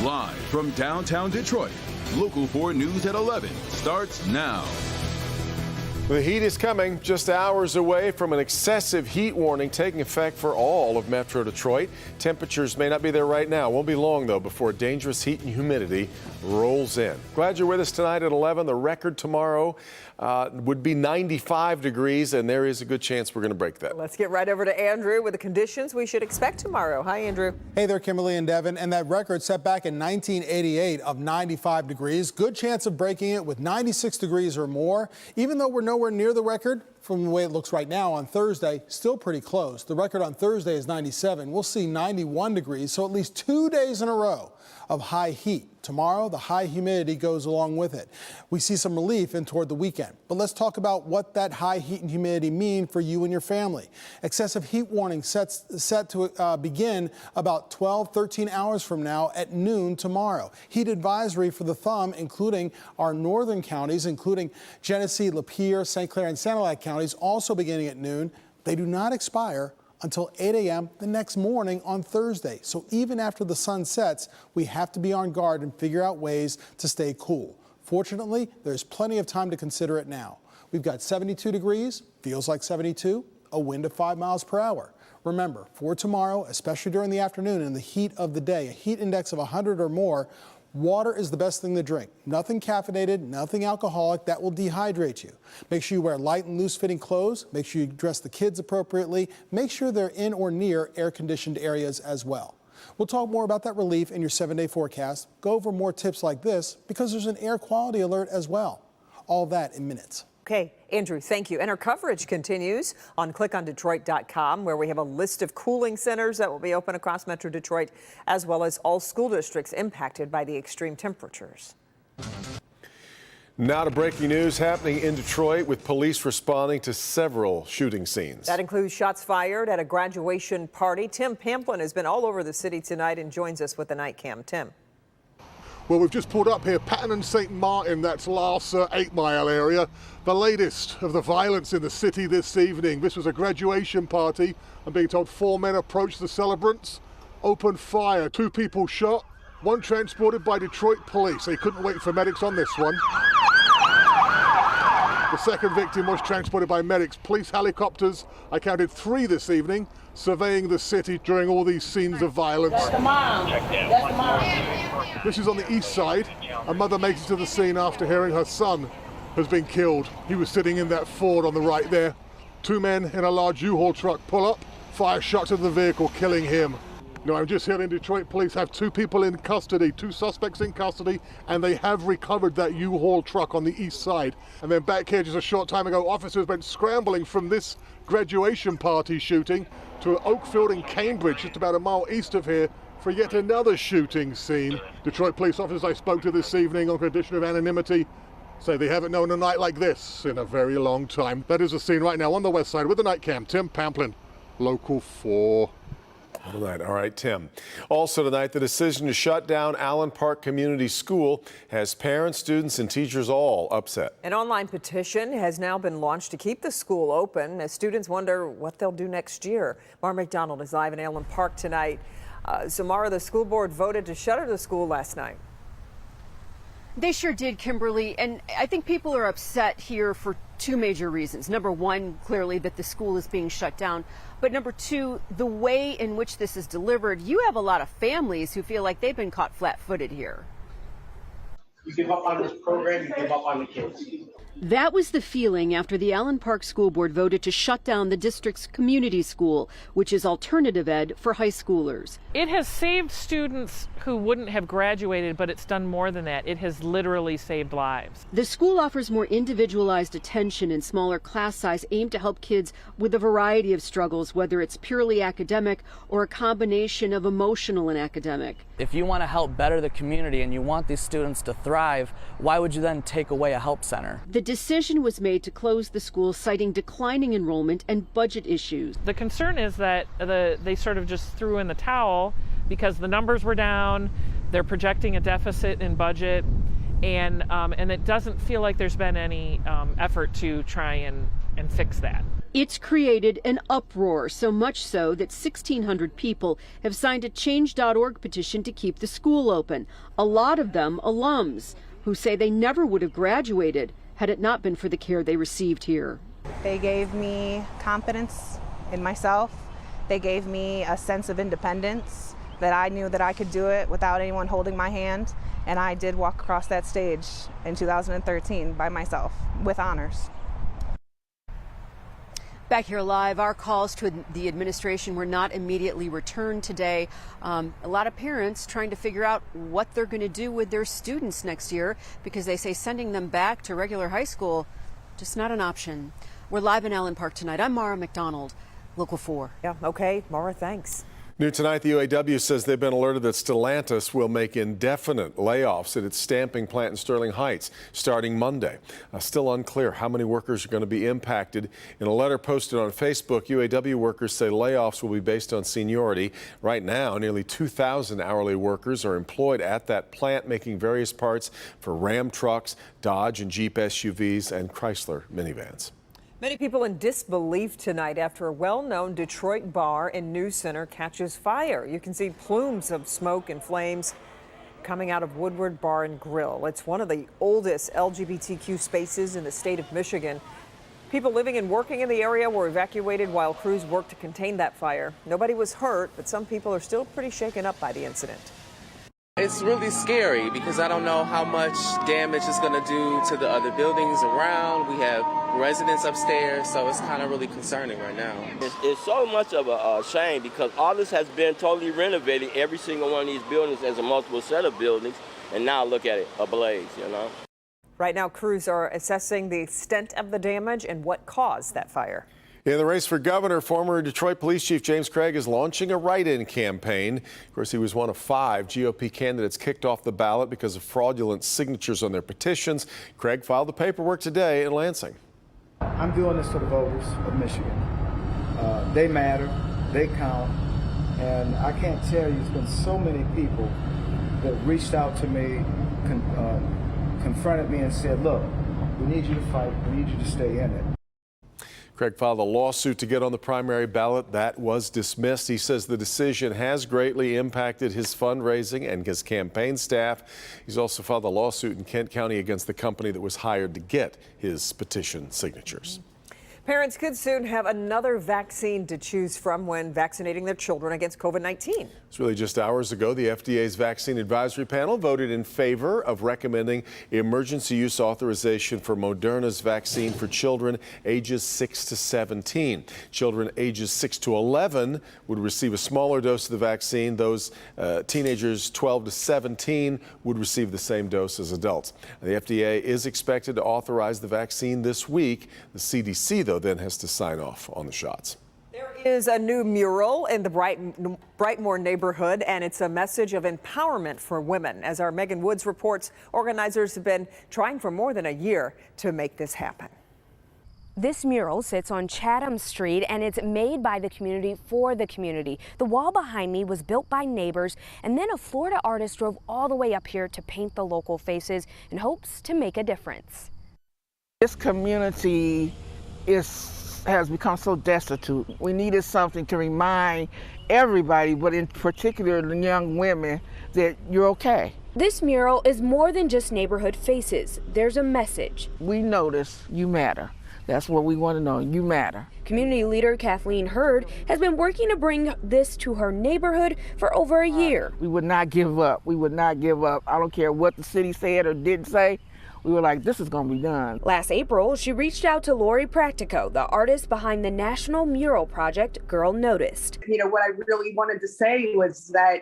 Live from downtown Detroit, Local 4 News at 11 starts now. The heat is coming, just hours away from an excessive heat warning taking effect for all of Metro Detroit. Temperatures may not be there right now. Won't be long, though, before dangerous heat and humidity rolls in. Glad you're with us tonight at 11. The record tomorrow would be 95 degrees, and there is a good chance we're going to break that. Let's get right over to Andrew with the conditions we should expect tomorrow. Hi, Andrew. Hey there, Kimberly and Devin. And that record set back in 1988 of 95 degrees. Good chance of breaking it with 96 degrees or more. Even though we're nowhere near the record, from the way it looks right now on Thursday, still pretty close. The record on Thursday is 97. We'll see 91 degrees, so at least 2 days in a row of high heat. Tomorrow, the high humidity goes along with it. We see some relief in toward the weekend. But let's talk about what that high heat and humidity mean for you and your family. Excessive heat warning set to begin about 13 hours from now at noon tomorrow. Heat advisory for the thumb, including our northern counties, including Genesee, Lapeer, St. Clair, and Sanilac counties, also beginning at noon. They do not expire until 8 a.m. the next morning on Thursday. So even after the sun sets, we have to be on guard and figure out ways to stay cool. Fortunately, there's plenty of time to consider it now. We've got 72 degrees, feels like 72, a wind of 5 miles per hour. Remember, for tomorrow, especially during the afternoon in the heat of the day, a heat index of 100 or more, water is the best thing to drink. Nothing caffeinated, nothing alcoholic that will dehydrate you. Make sure you wear light and loose-fitting clothes. Make sure you dress the kids appropriately. Make sure they're in or near air-conditioned areas as well. We'll talk more about that relief in your 7-day forecast. Go over more tips like this because there's an air quality alert as well. All that in minutes. Okay, Andrew, thank you. And our coverage continues on clickondetroit.com, where we have a list of cooling centers that will be open across Metro Detroit, as well as all school districts impacted by the extreme temperatures. Now to breaking news happening in Detroit with police responding to several shooting scenes. That includes shots fired at a graduation party. Tim Pamplin has been all over the city tonight and joins us with the night cam. Tim. Well, we've just pulled up here, Patton and St. Martin, that's last 8 Mile area. The latest of the violence in the city this evening. This was a graduation party. I'm being told 4 men approached the celebrants, opened fire, 2 people shot, 1 transported by Detroit police. They couldn't wait for medics on this one. The second victim was transported by medics. Police helicopters, I counted 3 this evening, surveying the city during all these scenes of violence. That's the mom. That's the mom. This is on the east side. A mother makes it to the scene after hearing her son has been killed. He was sitting in that Ford on the right there. 2 men in a large U-Haul truck pull up, fire shots at the vehicle, killing him. No, I'm just hearing Detroit police have 2 people in custody, 2 suspects in custody, and they have recovered that U-Haul truck on the east side. And then back here just a short time ago, officers went scrambling from this graduation party shooting to Oakfield in Cambridge, just about a mile east of here, for yet another shooting scene. Detroit police officers I spoke to this evening on condition of anonymity say they haven't known a night like this in a very long time. That is the scene right now on the west side with the night cam. Tim Pamplin, Local 4. All right, Tim. Also tonight, the decision to shut down Allen Park Community School has parents, students, and teachers all upset. An online petition has now been launched to keep the school open as students wonder what they'll do next year. Mara McDonald is live in Allen Park tonight. So, Mara, the school board voted to shutter the school last night. They sure did, Kimberly, and I think people are upset here for 2 major reasons. Number 1, clearly that the school is being shut down. But number 2, the way in which this is delivered. You have a lot of families who feel like they've been caught flat-footed here. You give up on this program, you give up on the kids. That was the feeling after the Allen Park School Board voted to shut down the district's community school, which is alternative ed for high schoolers. It has saved students who wouldn't have graduated, but it's done more than that. It has literally saved lives. The school offers more individualized attention and smaller class size aimed to help kids with a variety of struggles, whether it's purely academic or a combination of emotional and academic. If you want to help better the community and you want these students to thrive, why would you then take away a help center? The decision was made to close the school, citing declining enrollment and budget issues. The concern is that they sort of just threw in the towel because the numbers were down, they're projecting a deficit in budget, and it doesn't feel like there's been any effort to try and fix that. It's created an uproar, so much so that 1,600 people have signed a change.org petition to keep the school open. A lot of them alums who say they never would have graduated had it not been for the care they received here. They gave me confidence in myself. They gave me a sense of independence, that I knew that I could do it without anyone holding my hand. And I did walk across that stage in 2013 by myself with honors. Back here live, our calls to the administration were not immediately returned today. A lot of parents trying to figure out what they're going to do with their students next year because they say sending them back to regular high school, just not an option. We're live in Allen Park tonight. I'm Mara McDonald, Local 4. Yeah, okay, Mara, thanks. New tonight, the UAW says they've been alerted that Stellantis will make indefinite layoffs at its stamping plant in Sterling Heights starting Monday. Still unclear how many workers are going to be impacted. In a letter posted on Facebook, UAW workers say layoffs will be based on seniority. Right now, nearly 2,000 hourly workers are employed at that plant making various parts for Ram trucks, Dodge and Jeep SUVs, and Chrysler minivans. Many people in disbelief tonight after a well-known Detroit bar and news center catches fire. You can see plumes of smoke and flames coming out of Woodward Bar and Grill. It's one of the oldest LGBTQ spaces in the state of Michigan. People living and working in the area were evacuated while crews worked to contain that fire. Nobody was hurt, but some people are still pretty shaken up by the incident. It's really scary because I don't know how much damage it's going to do to the other buildings around. We have residents upstairs, so it's kind of really concerning right now. It's so much of a shame because all this has been totally renovated, every single one of these buildings as a multiple set of buildings, and now look at it, ablaze, you know. Right now, crews are assessing the extent of the damage and what caused that fire. In the race for governor, former Detroit Police Chief James Craig is launching a write-in campaign. Of course, he was one of 5 GOP candidates kicked off the ballot because of fraudulent signatures on their petitions. Craig filed the paperwork today in Lansing. I'm doing this for the voters of Michigan. They matter, they count, and I can't tell you, it's been so many people that reached out to me, confronted me and said, look, we need you to fight, we need you to stay in it. Craig filed a lawsuit to get on the primary ballot. That was dismissed. He says the decision has greatly impacted his fundraising and his campaign staff. He's also filed a lawsuit in Kent County against the company that was hired to get his petition signatures. Parents could soon have another vaccine to choose from when vaccinating their children against COVID-19. It's really just hours ago, the FDA's vaccine advisory panel voted in favor of recommending emergency use authorization for Moderna's vaccine for children ages 6 to 17. Children ages 6 to 11 would receive a smaller dose of the vaccine. Those teenagers 12 to 17 would receive the same dose as adults. The FDA is expected to authorize the vaccine this week. The CDC, though, then has to sign off on the shots. There is a new mural in the Brightmoor neighborhood, and it's a message of empowerment for women. As our Megan Woods reports, organizers have been trying for more than a year to make this happen. This mural sits on Chatham Street, and it's made by the community for the community. The wall behind me was built by neighbors, and then a Florida artist drove all the way up here to paint the local faces in hopes to make a difference. This community has become so destitute. We needed something to remind everybody, but in particular the young women, that you're okay. This mural is more than just neighborhood faces. There's a message. We notice you matter. That's what we want to know. You matter. Community leader Kathleen Hurd has been working to bring this to her neighborhood for over a year. We would not give up. We would not give up. I don't care what the city said or didn't say. We were like, this is going to be done. Last April, she reached out to Lori Practico, the artist behind the national mural project Girl Noticed. You know, what I really wanted to say was that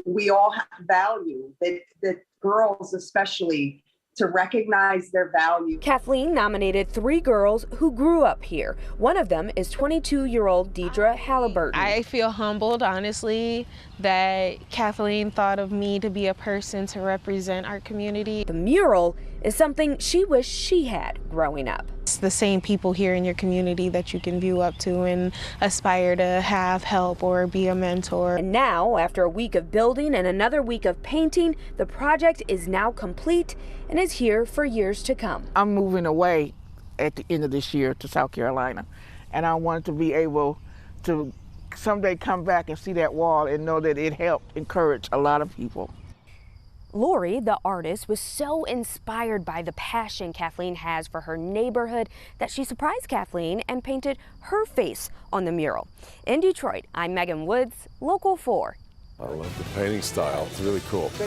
we all have value, that girls especially, to recognize their value. Kathleen nominated 3 girls who grew up here. One of them is 22-year-old Deidre Halliburton. I feel humbled, honestly, that Kathleen thought of me to be a person to represent our community. The mural is something she wished she had growing up. It's the same people here in your community that you can view up to and aspire to have help or be a mentor. And now, after a week of building and another week of painting, the project is now complete and is here for years to come. I'm moving away at the end of this year to South Carolina, and I wanted to be able to someday come back and see that wall and know that it helped encourage a lot of people. Lori, the artist, was so inspired by the passion Kathleen has for her neighborhood that she surprised Kathleen and painted her face on the mural. In Detroit, I'm Megan Woods, Local 4. I love the painting style. It's really cool.